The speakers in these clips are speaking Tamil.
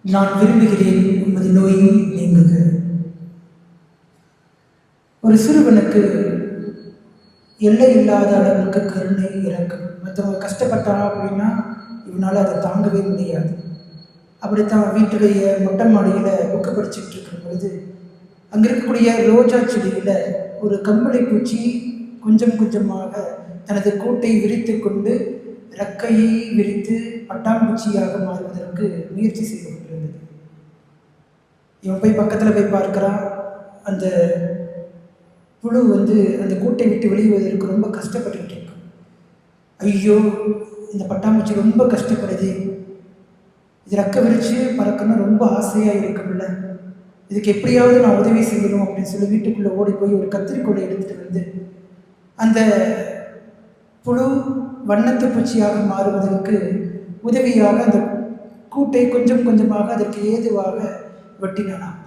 நான் விரும்புகிறேன் உமது நோயை நீங்குக. ஒரு சிறுவனுக்கு எல்லை இல்லாத அளவுக்கு கருணை இறக்கும். மற்றவங்க கஷ்டப்பட்டாங்க அப்படின்னா இவனால் அதை தாங்கவே முடியாது. அப்படித்தான் வீட்டுடைய மொட்டை மாடியில் புக்கு படிச்சுட்டு இருக்கும் பொழுது அங்கே இருக்கக்கூடிய ரோஜா செடியில் ஒரு கம்பளி பூச்சி கொஞ்சம் கொஞ்சமாக தனது கூட்டை விரித்து கொண்டு ரெக்கையை விரித்து பட்டாம்பூச்சியாக மாறுவதற்கு முயற்சி செய்து கொண்டிருந்தது. இவன் போய் பக்கத்தில் போய் பார்க்குறான். அந்த புழு அந்த கூட்டை விட்டு வெளியுவதற்கு ரொம்ப கஷ்டப்பட்டுக்கிட்டு இருக்கு. ஐயோ, இந்த பட்டாம்பூச்சி ரொம்ப கஷ்டப்படுது, இது ரெக்க விரித்து பறக்கணும் ரொம்ப ஆசையாக இருக்கும்ல, இதுக்கு எப்படியாவது நான் உதவி செய்யணும் அப்படின்னு சொல்லி வீட்டுக்குள்ளே ஓடி போய் ஒரு கத்திரிக்கோலை எடுத்துகிட்டு வந்து அந்த புழு வண்ணத்து பூச்சியாக மாறுவதற்கு உதவியாக அந்த கூட்டை கொஞ்சம் கொஞ்சமாக அதற்கு ஏதுவாக வெட்டினானாம்.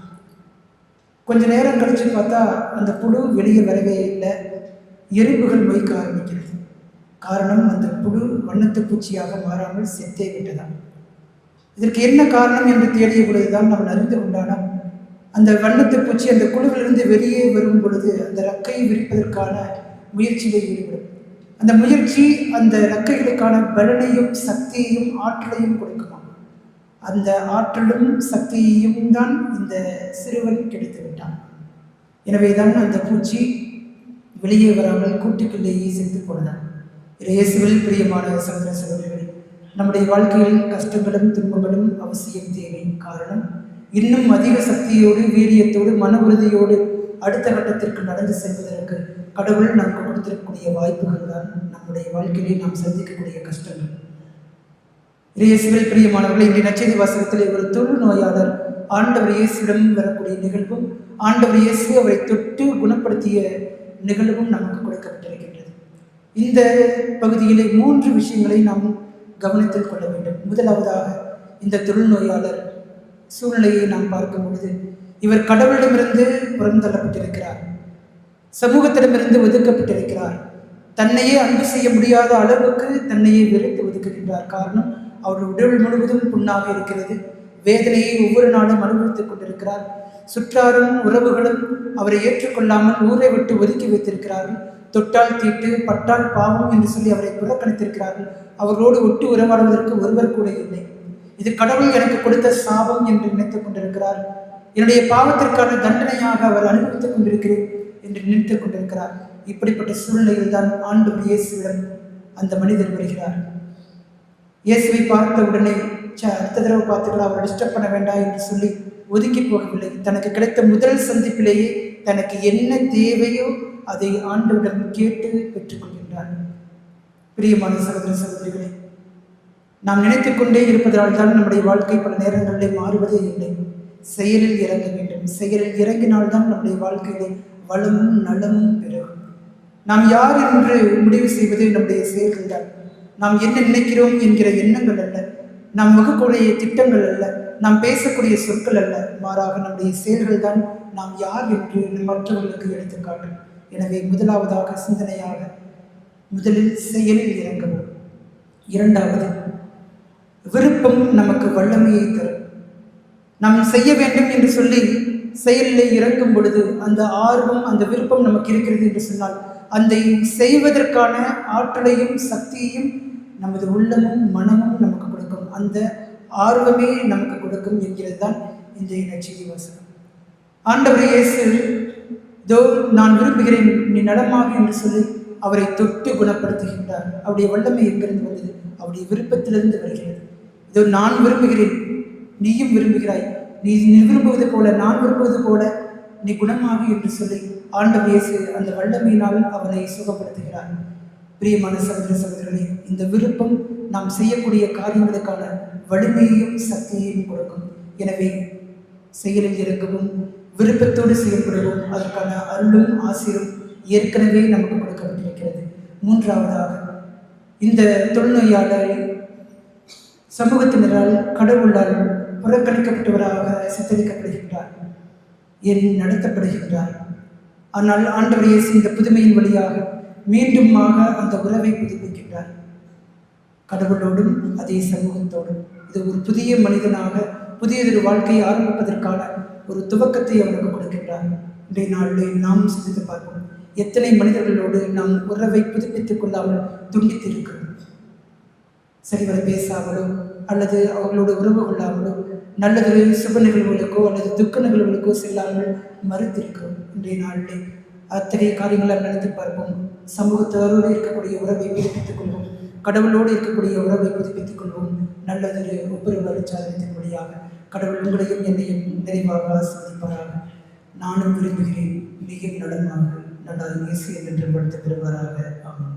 கொஞ்ச நேரம் கழித்து பார்த்தா அந்த புழு வெளியே வரவே இல்லை. எறும்புகள் மொய்க்க ஆரம்பிக்கிறது. காரணம், அந்த புழு வண்ணத்து பூச்சியாக மாறாமல் செத்தே விட்டதான். இதற்கு என்ன காரணம் என்று தேடிய பொழுதுதான் அவன் அறிந்து கொண்டானான். அந்த வண்ணத்து பூச்சி அந்த குழுவிலிருந்து வெளியே வரும் பொழுது அந்த ரெக்கையை விரிப்பதற்கான முயற்சியிலே ஈடுபடும். அந்த முயற்சி அந்த ரெக்கைகளுக்கான பலனையும் சக்தியையும் ஆற்றலையும் கொடுக்குமா. அந்த ஆற்றலும் சக்தியையும் தான் இந்த சிறுவன் கிடைத்து விட்டான். எனவே தான் அந்த பூச்சி வெளியே வராமல் கூட்டுக்குள்ளேயே செத்து போனதான். இயேசுவில் பிரியமான சகோதர சகோதரிகளே, நம்முடைய வாழ்க்கையில் கஷ்டங்களும் துன்பங்களும் அவசியம் தேவை. காரணம், இன்னும் அதிக சக்தியோடு வீரியத்தோடு மன உறுதியோடு அடுத்த கட்டத்திற்கு நடந்து செல்வதற்கு கடவுள் நமக்கு கொடுத்திருக்கக்கூடிய வாய்ப்புகள் தான் நம்முடைய வாழ்க்கையிலே நாம் சந்திக்கக்கூடிய கஷ்டங்கள். இயேசுவில் பிரியமானவர்களை, இன்றைய நற்செய்தி வாசகத்தில் ஒரு தொழுநோயாளர் ஆண்டவர் இயேசுவிடம் வரக்கூடிய நிகழ்வும் ஆண்டவர் இயேசு அவரை தொட்டு குணப்படுத்திய நிகழ்வும் நமக்கு கொடுக்கப்பட்டிருக்கின்றது. இந்த பகுதியிலே 3 விஷயங்களை நாம் கவனத்தில் கொள்ள வேண்டும். முதலாவதாக, இந்த தொழுநோயாளர் சூழ்நிலையை நாம் பார்க்கும் பொழுது இவர் கடவுளிடமிருந்து புறந்தள்ளப்பட்டிருக்கிறார், சமூகத்திடமிருந்து ஒதுக்கப்பட்டிருக்கிறார், தன்னையே அன்பு செய்ய முடியாத அளவுக்கு தன்னையே வெறுத்து ஒதுக்குகின்றார். காரணம், அவருடைய உடல் முழுவதும் புண்ணாக இருக்கிறது. வேதனையை ஒவ்வொரு நாளும் அனுபவித்துக் கொண்டிருக்கிறார். சுற்றாரும் உறவுகளும் அவரை ஏற்றுக்கொள்ளாமல் ஊரை விட்டு ஒதுக்கி வைத்திருக்கிறார்கள். தொட்டால் தீட்டு, பட்டால் பாவம் என்று சொல்லி அவரை புறக்கணித்திருக்கிறார்கள். அவர்களோடு ஒட்டு உறவாடுவதற்கு ஒருவர் கூட இல்லை. இது கடவுள் எனக்கு கொடுத்த சாபம் என்று நினைத்துக் கொண்டிருக்கிறார். என்னுடைய பாவத்திற்கான தண்டனையாக அவர் அனுபவித்துக் கொண்டிருக்கிறேன் என்று நினைத்துக் கொண்டிருக்கிறார். இப்படிப்பட்ட சூழ்நிலையில் தான் ஆண்டவர் இயேசுவிடம் அந்த மனிதர் வருகிறார். இயேசுவை பார்த்த உடனே அடுத்த தடவை பார்த்துக்கலாம், அவர் டிஸ்டர்ப் பண்ண வேண்டாம் என்று சொல்லி ஒதுக்கி போகவில்லை. தனக்கு கிடைத்த முதல் சந்திப்பிலேயே தனக்கு என்ன தேவையோ அதை ஆண்டவரிடம் கேட்டு பெற்றுக்கொள்கின்றார். பிரியமான சகோதர சகோதரிகளே, நாம் நினைத்துக் கொண்டே இருப்பதால் தான் நம்முடைய வாழ்க்கை பல நேரங்களிலே மாறுவதே இல்லை. செயலில் இறங்க வேண்டும். செயலில் இறங்கினால்தான் நம்முடைய வாழ்க்கையிலே வளமும் நலமும் பெறும். நாம் யார் என்று முடிவு செய்வது நம்முடைய செயல்கள் தான். நாம் என்ன நினைக்கிறோம் என்கிற எண்ணங்கள் அல்ல, நாம் வகுக்கூடிய திட்டங்கள் அல்ல, நாம் பேசக்கூடிய சொற்கள் அல்ல, மாறாக நம்முடைய செயல்கள் தான் நாம் யார் என்று மற்றவர்களுக்கு எடுத்துக்காட்டும். எனவே முதலாவதாக சிந்தனையாக முதலில் செயலில் இறங்கவும். இரண்டாவது, விருப்பம் நமக்கு வல்லமையை தரும். நாம் செய்ய வேண்டும் என்று சொல்லி செயலில் இறங்கும் பொழுது அந்த ஆர்வம், அந்த விருப்பம் நமக்கு இருக்கிறது என்று சொன்னால் அந்த செய்வதற்கான ஆற்றலையும் சக்தியையும் நமது உள்ளமும் மனமும் நமக்கு கொடுக்கும். அந்த ஆர்வமே நமக்கு கொடுக்கும் என்கிறது தான் இந்த நற்செய்தி வாசகம். ஆண்டவர் இயேசு, தோ நான் விரும்புகிறேன், நீ நலமாக என்று சொல்லி அவரை தொட்டு குணப்படுத்துகின்றார். அவருடைய வல்லமை எங்கிருந்து வந்தது? அவருடைய விருப்பத்திலிருந்து வருகிறது. இதோ நான் விரும்புகிறேன், நீயும் விரும்புகிறாய், நீ விரும்புவது போல நான் விரும்புவது போல நீ குணமாக என்று சொல்லி ஆண்டவர் இயேசு அந்த வல்லமையினால் அவனை சுகப்படுத்துகிறார். பிரியமான சகோதர சகோதரர்களே, இந்த விருப்பம் நாம் செய்யக்கூடிய காரியங்களுக்கான வலிமையையும் சக்தியையும் கொடுக்கும். எனவே செயலில் இறங்கவும், விருப்பத்தோடு செயல்படவும் அதற்கான அருளும் ஆசிரும் ஏற்கனவே நமக்கு கொடுக்கப்பட்டிருக்கிறது. மூன்றாவதாக, இந்த தொழுநோயாளர் சமூகத்தினரால் கடவுளால் புறக்கணிக்கப்பட்டவராக சித்தரிக்கப்படுகின்றார், என் நடத்தப்படுகின்றார். ஆனால் ஆண்டவர் இயேசு இந்த புதுமையின் வழியாக மீண்டுமாக அந்த உறவை புதுப்பிக்கின்றார், கடவுளோடும் அதே சமூகத்தோடும். இது ஒரு புதிய மனிதனாக புதியதொரு வாழ்க்கையை ஆரம்பிப்பதற்கான ஒரு துவக்கத்தை அவனுக்கு கொடுக்கின்றார். இன்றைய நாளில் நாம் சிந்தித்து பார்ப்போம். எத்தனை மனிதர்களோடு நாம் உறவை புதுப்பித்துக் கொள்ளாமல் துண்டித்து இருக்கிறோம். சரிவர பேசாமலோ அல்லது அவர்களோடு உறவு கொள்ளாமலோ நல்லதொரு சுப நிகழ்வுகளுக்கோ அல்லது துக்க நிகழ்வுகளுக்கோ செல்லாமல் மறுத்திருக்கிறோம். இன்றைய நாளிலே அத்தகைய காரியங்களை நினைத்து பார்ப்போம். சமூகத்தவரோடு இருக்கக்கூடிய உறவை புதுப்பித்துக் கொள்வோம். கடவுளோடு இருக்கக்கூடிய உறவை புதுப்பித்துக் கொள்வோம். நல்லதொரு ஒப்புரவு அருட்சாதனத்தின் வழியாக கடவுள் உங்களையும் என்னையும் நிறைவாக ஆசீர்வதிப்பாராக. நானும் விரும்புகிறேன், நீயும் நலமாக நல்லாய் இயேசு என்று படுத்த பெறுவாராக. ஆமென்.